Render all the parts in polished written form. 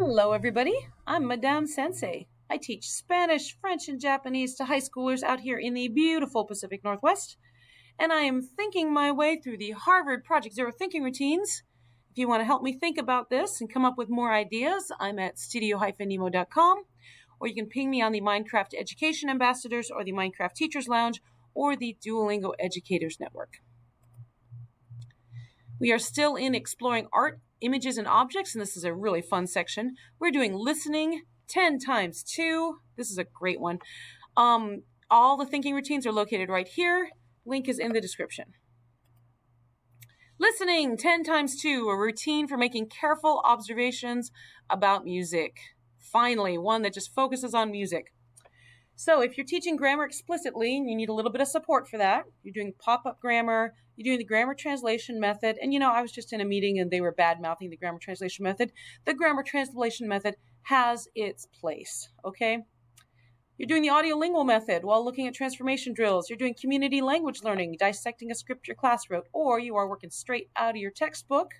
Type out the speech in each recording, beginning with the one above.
Hello, everybody. I'm Madame Sensei. I teach Spanish, French, and Japanese to high schoolers out here in the beautiful Pacific Northwest, and I am thinking my way through the Harvard Project Zero thinking routines. If you want to help me think about this and come up with more ideas, I'm at studio-nemo.com, or you can ping me on the Minecraft Education Ambassadors or the Minecraft Teachers Lounge or the Duolingo Educators Network. We are still in exploring art, images, and objects, and this is a really fun section. We're doing listening 10 times 2. This is a great one. All the thinking routines are located right here. Link is in the description. Listening 10 times 2, a routine for making careful observations about music. Finally, one that just focuses on music. So if you're teaching grammar explicitly, and you need a little bit of support for that, you're doing pop-up grammar, you're doing the grammar translation method, and I was just in a meeting and they were bad-mouthing the grammar translation method. The grammar translation method has its place, okay? You're doing the audiolingual method while looking at transformation drills. You're doing community language learning, dissecting a script your class wrote, or you are working straight out of your textbook.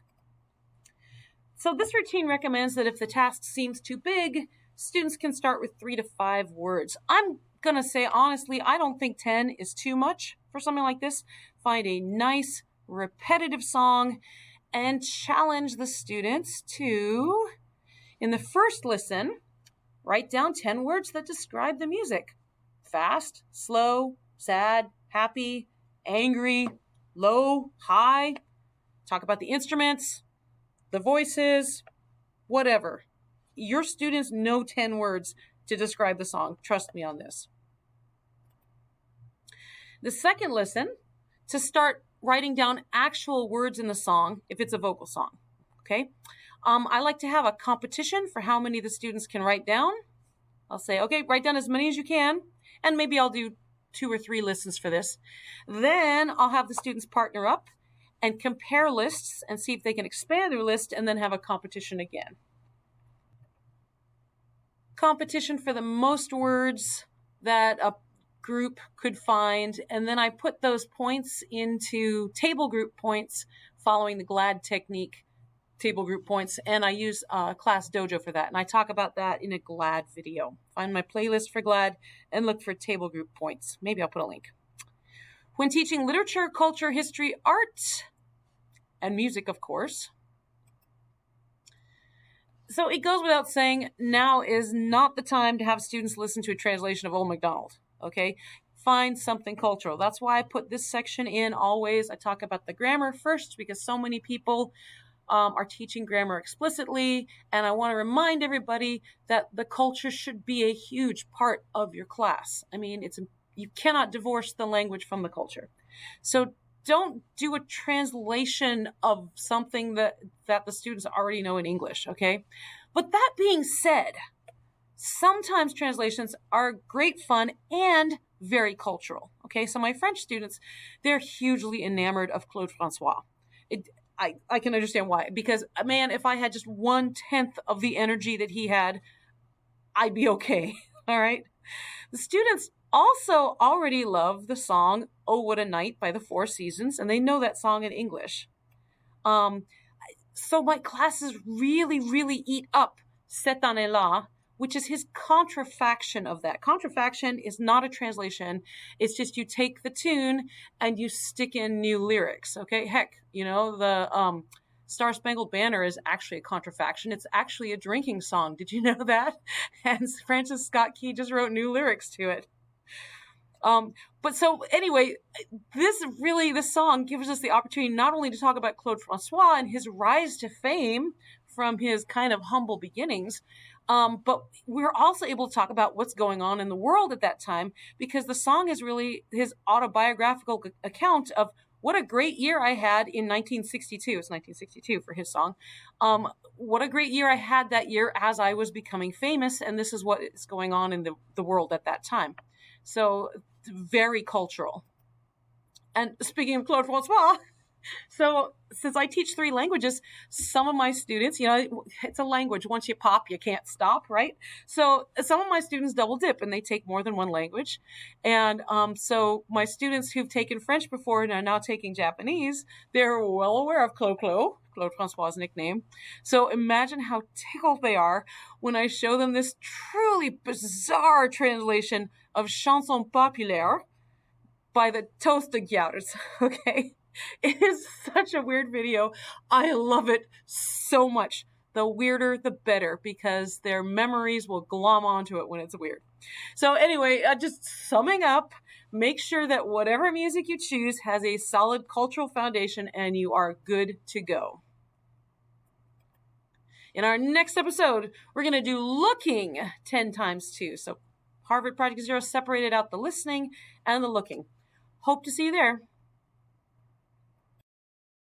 So this routine recommends that if the task seems too big, students can start with 3 to 5 words. I'm going to say, honestly, I don't think 10 is too much for something like this. Find a nice, repetitive song and challenge the students to, in the first listen, write down 10 words that describe the music. Fast, slow, sad, happy, angry, low, high. Talk about the instruments, the voices, whatever. Your students know 10 words to describe the song. Trust me on this. The second listen, to start writing down actual words in the song, if it's a vocal song, okay? I like to have a competition for how many the students can write down. I'll say, okay, write down as many as you can, and maybe I'll do 2 or 3 listens for this. Then I'll have the students partner up and compare lists and see if they can expand their list, and then have a competition again. Competition for the most words that a group could find, and then I put those points into table group points following the GLAD technique, table group points, and I use Class Dojo for that, and I talk about that in a GLAD video. Find my playlist for GLAD and look for table group points. Maybe I'll put a link. When teaching literature, culture, history, art, and music, of course. So it goes without saying, now is not the time to have students listen to a translation of Old MacDonald, okay? Find something cultural. That's why I put this section in always. I talk about the grammar first because so many people are teaching grammar explicitly, and I want to remind everybody that the culture should be a huge part of your class. I mean, you cannot divorce the language from the culture. So don't do a translation of something that the students already know in English, okay? But that being said, sometimes translations are great fun and very cultural, okay? So my French students, they're hugely enamored of Claude François. I can understand why, because, man, if I had just 1/10 of the energy that he had, I'd be okay, all right? The students also already love the song "Oh What a Night" by the Four Seasons, and they know that song in English. So my classes really eat up "Cette année-là," which is his contrafaction of that. Contrafaction is not a translation. It's just you take the tune and you stick in new lyrics, okay? Heck, the Star Spangled Banner is actually a contrafaction. It's actually a drinking song. Did you know that? And Francis Scott Key just wrote new lyrics to it. But so anyway, this song gives us the opportunity not only to talk about Claude François and his rise to fame from his kind of humble beginnings, but we're also able to talk about what's going on in the world at that time, because the song is really his autobiographical account of what a great year I had in 1962. It's 1962 for his song. What a great year I had that year as I was becoming famous, and this is what is going on in the world at that time. So very cultural. And speaking of Claude François, so since I teach 3 languages, some of my students, it's a language. Once you pop, you can't stop, right? So some of my students double dip and they take more than one language. And so my students who've taken French before and are now taking Japanese, they're well aware of Clo-Clo Claude Francois' nickname. So imagine how tickled they are when I show them this truly bizarre translation of Chanson Populaire by the Toastergjards, okay? It is such a weird video. I love it so much. The weirder, the better, because their memories will glom onto it when it's weird. So anyway, just summing up, make sure that whatever music you choose has a solid cultural foundation and you are good to go. In our next episode, we're going to do looking 10 times 2. So Harvard Project Zero separated out the listening and the looking. Hope to see you there.